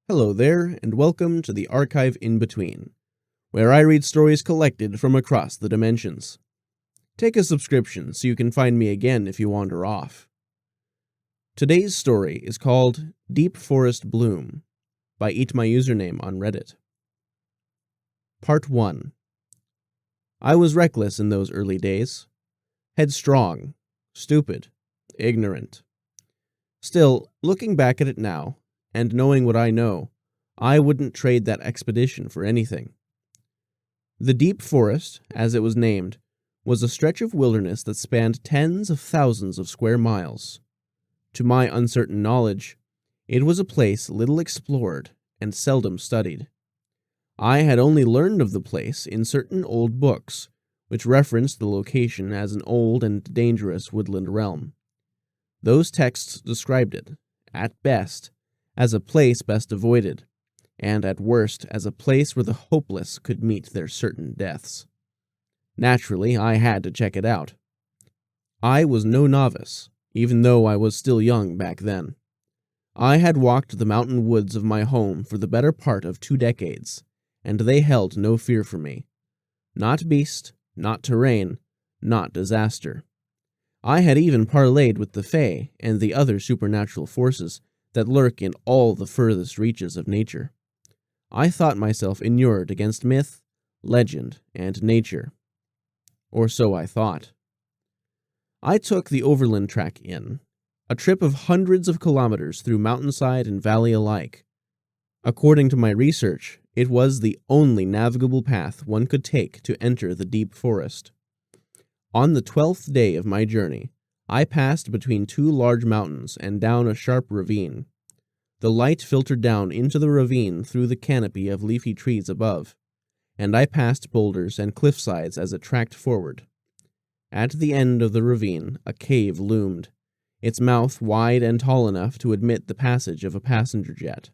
Hello there, and welcome to the Archive in Between, where I read stories collected from across the dimensions. Take a subscription so you can find me again if you wander off. Today's story is called Deep Forest Bloom by Eat My Username on Reddit. Part 1. I was reckless in those early days. Headstrong, stupid, ignorant. Still, looking back at it now, and knowing what I know, I wouldn't trade that expedition for anything. The Deep Forest, as it was named, was a stretch of wilderness that spanned tens of thousands of square miles. To my uncertain knowledge, it was a place little explored and seldom studied. I had only learned of the place in certain old books, which referenced the location as an old and dangerous woodland realm. Those texts described it, at best, as a place best avoided, and at worst as a place where the hopeless could meet their certain deaths. Naturally, I had to check it out. I was no novice, even though I was still young back then. I had walked the mountain woods of my home for the better part of 2 decades, and they held no fear for me. Not beast, not terrain, not disaster. I had even parleyed with the Fae and the other supernatural forces that lurk in all the furthest reaches of nature. I thought myself inured against myth, legend, and nature. Or so I thought. I took the overland track in, a trip of hundreds of kilometers through mountainside and valley alike. According to my research, it was the only navigable path one could take to enter the deep forest. On the 12th day of my journey, I passed between 2 large mountains and down a sharp ravine. The light filtered down into the ravine through the canopy of leafy trees above, and I passed boulders and cliff sides as it tracked forward. At the end of the ravine, a cave loomed, its mouth wide and tall enough to admit the passage of a passenger jet.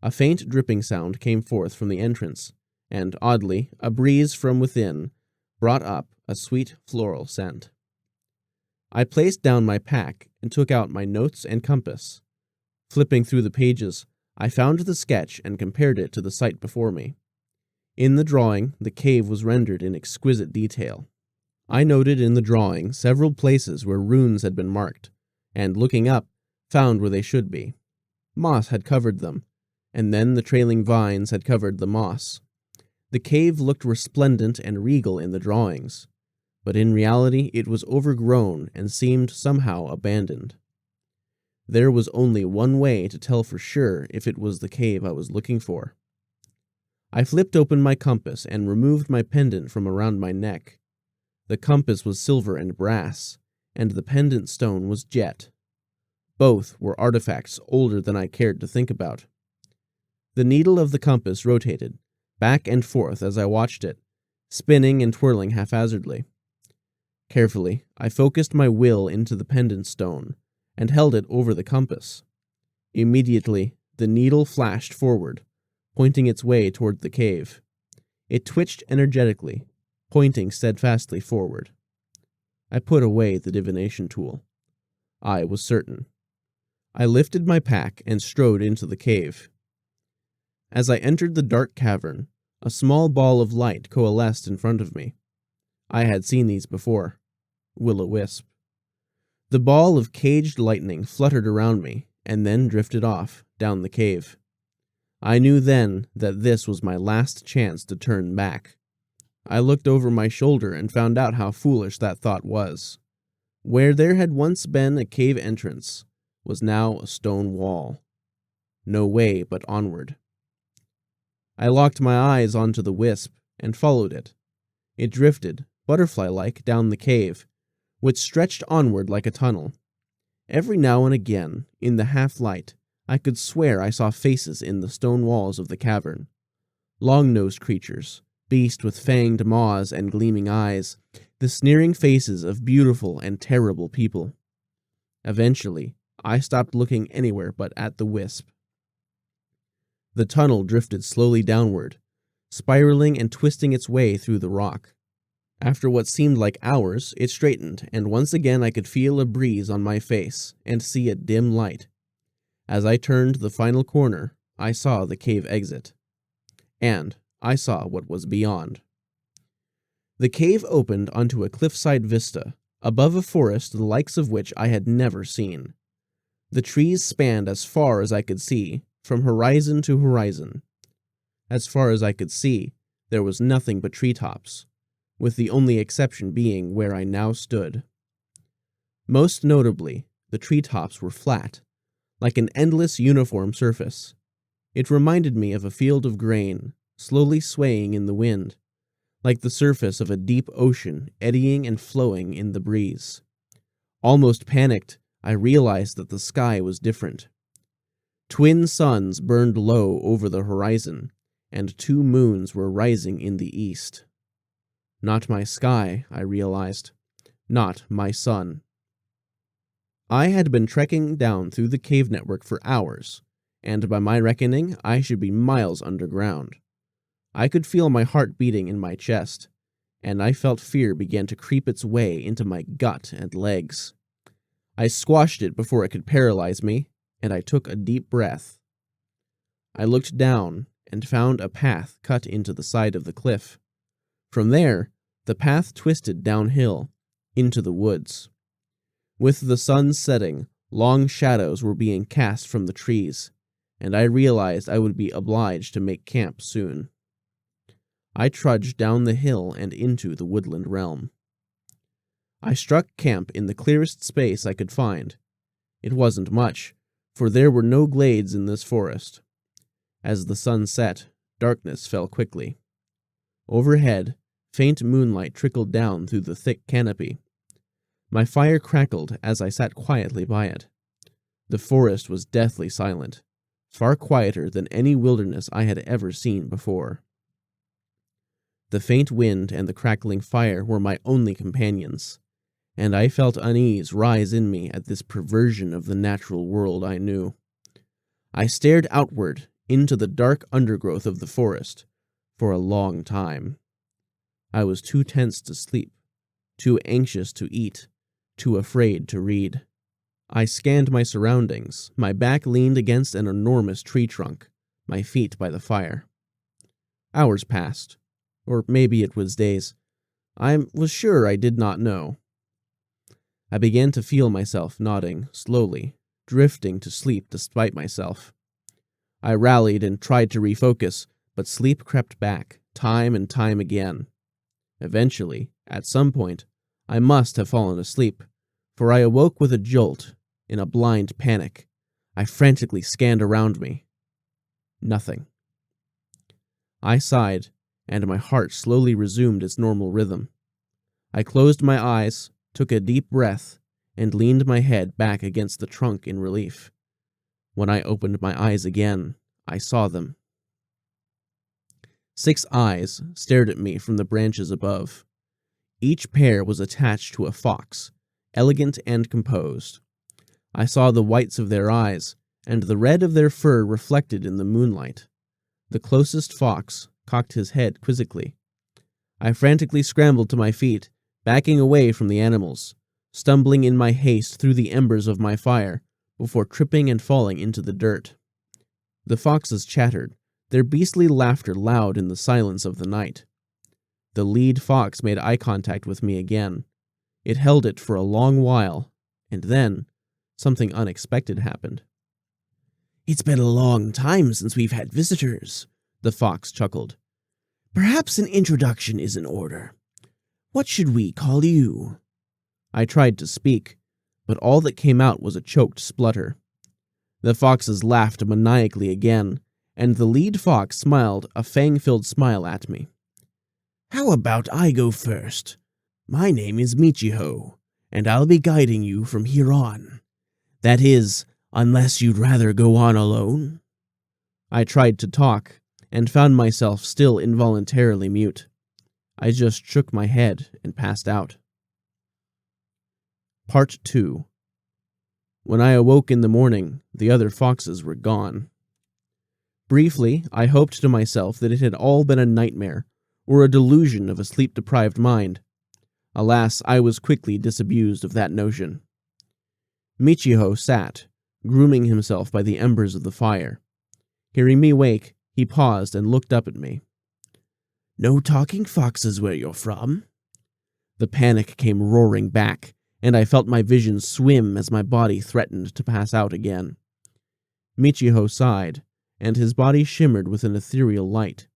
A faint dripping sound came forth from the entrance, and, oddly, a breeze from within brought up a sweet floral scent. I placed down my pack and took out my notes and compass. Flipping through the pages, I found the sketch and compared it to the sight before me. In the drawing, the cave was rendered in exquisite detail. I noted in the drawing several places where runes had been marked, and looking up, found where they should be. Moss had covered them, and then the trailing vines had covered the moss. The cave looked resplendent and regal in the drawings, but in reality it was overgrown and seemed somehow abandoned. There was only one way to tell for sure if it was the cave I was looking for. I flipped open my compass and removed my pendant from around my neck. The compass was silver and brass, and the pendant stone was jet. Both were artifacts older than I cared to think about. The needle of the compass rotated, back and forth as I watched it, spinning and twirling haphazardly. Carefully, I focused my will into the pendant stone, and held it over the compass. Immediately, the needle flashed forward, pointing its way toward the cave. It twitched energetically, pointing steadfastly forward. I put away the divination tool. I was certain. I lifted my pack and strode into the cave. As I entered the dark cavern, a small ball of light coalesced in front of me. I had seen these before. Will-o-wisp. The ball of caged lightning fluttered around me, and then drifted off, down the cave. I knew then that this was my last chance to turn back. I looked over my shoulder and found out how foolish that thought was. Where there had once been a cave entrance was now a stone wall. No way but onward. I locked my eyes onto the wisp and followed it. It drifted, butterfly-like, down the cave, which stretched onward like a tunnel. Every now and again, in the half-light, I could swear I saw faces in the stone walls of the cavern. Long-nosed creatures, beasts with fanged maws and gleaming eyes, the sneering faces of beautiful and terrible people. Eventually, I stopped looking anywhere but at the wisp. The tunnel drifted slowly downward, spiraling and twisting its way through the rock. After what seemed like hours, it straightened, and once again I could feel a breeze on my face and see a dim light. As I turned the final corner, I saw the cave exit. And I saw what was beyond. The cave opened onto a cliffside vista, above a forest the likes of which I had never seen. The trees spanned as far as I could see, from horizon to horizon. As far as I could see, there was nothing but treetops, with the only exception being where I now stood. Most notably, the treetops were flat, like an endless uniform surface. It reminded me of a field of grain, slowly swaying in the wind, like the surface of a deep ocean eddying and flowing in the breeze. Almost panicked, I realized that the sky was different. Twin suns burned low over the horizon, and 2 moons were rising in the east. Not my sky, I realized. Not my sun. I had been trekking down through the cave network for hours, and by my reckoning, I should be miles underground. I could feel my heart beating in my chest, and I felt fear begin to creep its way into my gut and legs. I squashed it before it could paralyze me, and I took a deep breath. I looked down and found a path cut into the side of the cliff. From there, the path twisted downhill, into the woods. With the sun setting, long shadows were being cast from the trees, and I realized I would be obliged to make camp soon. I trudged down the hill and into the woodland realm. I struck camp in the clearest space I could find. It wasn't much, for there were no glades in this forest. As the sun set, darkness fell quickly. Overhead, faint moonlight trickled down through the thick canopy. My fire crackled as I sat quietly by it. The forest was deathly silent, far quieter than any wilderness I had ever seen before. The faint wind and the crackling fire were my only companions, and I felt unease rise in me at this perversion of the natural world I knew. I stared outward into the dark undergrowth of the forest for a long time. I was too tense to sleep, too anxious to eat, too afraid to read. I scanned my surroundings, my back leaned against an enormous tree trunk, my feet by the fire. Hours passed, or maybe it was days. I was sure I did not know. I began to feel myself nodding, slowly, drifting to sleep despite myself. I rallied and tried to refocus, but sleep crept back, time and time again. Eventually, at some point, I must have fallen asleep, for I awoke with a jolt, in a blind panic. I frantically scanned around me. Nothing. I sighed, and my heart slowly resumed its normal rhythm. I closed my eyes, took a deep breath, and leaned my head back against the trunk in relief. When I opened my eyes again, I saw them. 6 eyes stared at me from the branches above. Each pair was attached to a fox, elegant and composed. I saw the whites of their eyes, and the red of their fur reflected in the moonlight. The closest fox cocked his head quizzically. I frantically scrambled to my feet, backing away from the animals, stumbling in my haste through the embers of my fire, before tripping and falling into the dirt. The foxes chattered, their beastly laughter loud in the silence of the night. The lead fox made eye contact with me again. It held it for a long while, and then something unexpected happened. "It's been a long time since we've had visitors," the fox chuckled. "Perhaps an introduction is in order. What should we call you?" I tried to speak, but all that came out was a choked splutter. The foxes laughed maniacally again, and the lead fox smiled a fang-filled smile at me. "How about I go first? My name is Michiho, and I'll be guiding you from here on. That is, unless you'd rather go on alone." I tried to talk, and found myself still involuntarily mute. I just shook my head and passed out. Part 2. When I awoke in the morning, the other foxes were gone. Briefly, I hoped to myself that it had all been a nightmare, or a delusion of a sleep-deprived mind. Alas, I was quickly disabused of that notion. Michiho sat, grooming himself by the embers of the fire. Hearing me wake, he paused and looked up at me. "No talking foxes where you're from?" The panic came roaring back, and I felt my vision swim as my body threatened to pass out again. Michiho sighed, and his body shimmered with an ethereal light.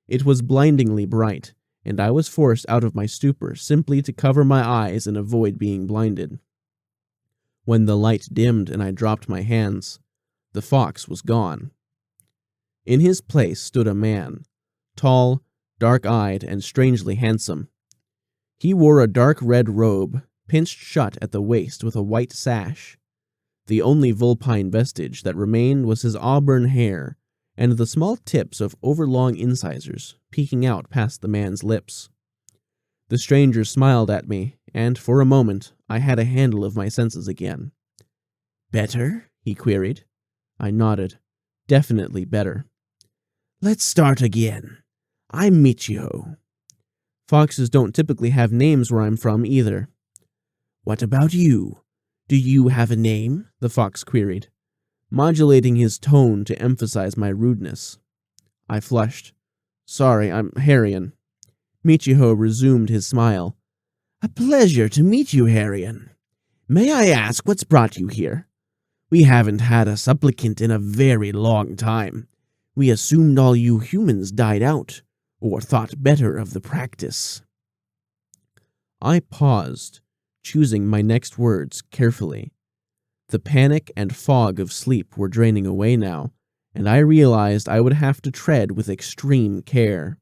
It was blindingly bright, and I was forced out of my stupor simply to cover my eyes and avoid being blinded. When the light dimmed and I dropped my hands, the fox was gone. In his place stood a man, tall, dark-eyed, and strangely handsome. He wore a dark red robe, pinched shut at the waist with a white sash. The only vulpine vestige that remained was his auburn hair and the small tips of overlong incisors peeking out past the man's lips. The stranger smiled at me, and for a moment I had a handle of my senses again. "Better?" he queried. I nodded. Definitely better. "Let's start again. I'm Michiho." Foxes don't typically have names where I'm from either. "What about you? Do you have a name?" the fox queried, modulating his tone to emphasize my rudeness. I flushed. "Sorry, I'm Harrion." Michiho resumed his smile. "A pleasure to meet you, Harrion. May I ask what's brought you here? We haven't had a supplicant in a very long time. We assumed all you humans died out, or thought better of the practice." I paused, choosing my next words carefully. The panic and fog of sleep were draining away now, and I realized I would have to tread with extreme care.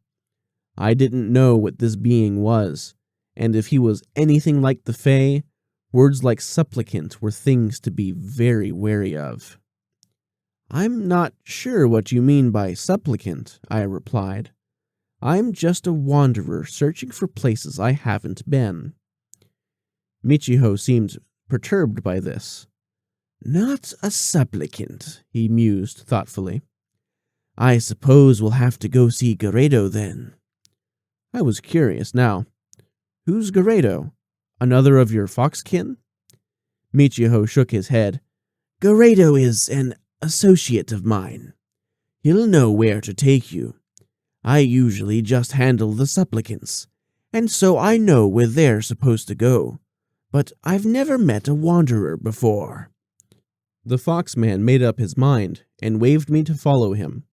I didn't know what this being was, and if he was anything like the Fae, words like supplicant were things to be very wary of. "I'm not sure what you mean by supplicant," I replied. "I'm just a wanderer searching for places I haven't been." Michiho seemed perturbed by this. "Not a supplicant," he mused thoughtfully. "I suppose we'll have to go see Garredo then." I was curious now. "Who's Garredo? Another of your foxkin?" Michiho shook his head. "Garredo is an associate of mine. He'll know where to take you. I usually just handle the supplicants, and so I know where they're supposed to go, but I've never met a wanderer before." The foxman made up his mind and waved me to follow him.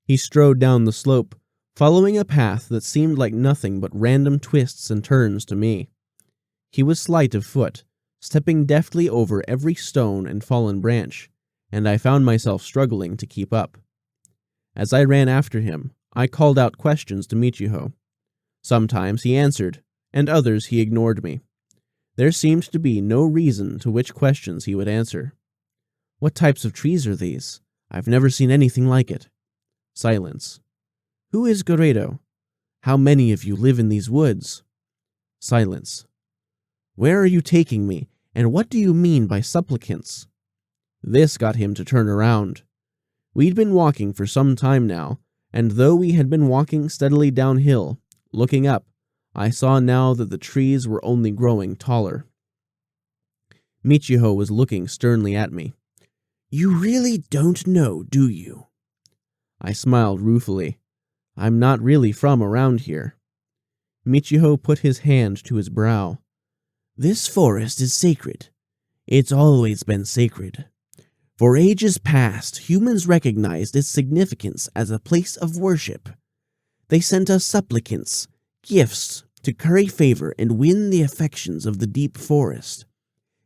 He strode down the slope, following a path that seemed like nothing but random twists and turns to me. He was slight of foot, stepping deftly over every stone and fallen branch, and I found myself struggling to keep up. As I ran after him, I called out questions to Michiho. Sometimes he answered, and others he ignored me. There seemed to be no reason to which questions he would answer. "What types of trees are these? I've never seen anything like it." Silence. "Who is Garredo? How many of you live in these woods?" Silence. "Where are you taking me, and what do you mean by supplicants?" This got him to turn around. We'd been walking for some time now, and though we had been walking steadily downhill, looking up, I saw now that the trees were only growing taller. Michiho was looking sternly at me. "You really don't know, do you?" I smiled ruefully. "I'm not really from around here." Michiho put his hand to his brow. "This forest is sacred. It's always been sacred. For ages past, humans recognized its significance as a place of worship. They sent us supplicants, gifts, to curry favor and win the affections of the deep forest.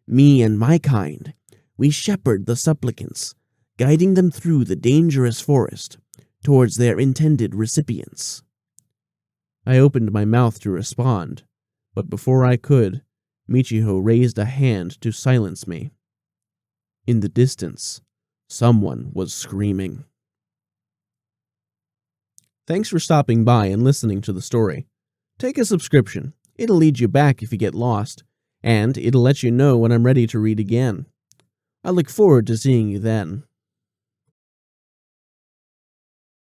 Me and my kind, we shepherd the supplicants, guiding them through the dangerous forest towards their intended recipients." I opened my mouth to respond, but before I could, Michiho raised a hand to silence me. In the distance, someone was screaming. Thanks for stopping by and listening to the story. Take a subscription. It'll lead you back if you get lost, and it'll let you know when I'm ready to read again. I look forward to seeing you then.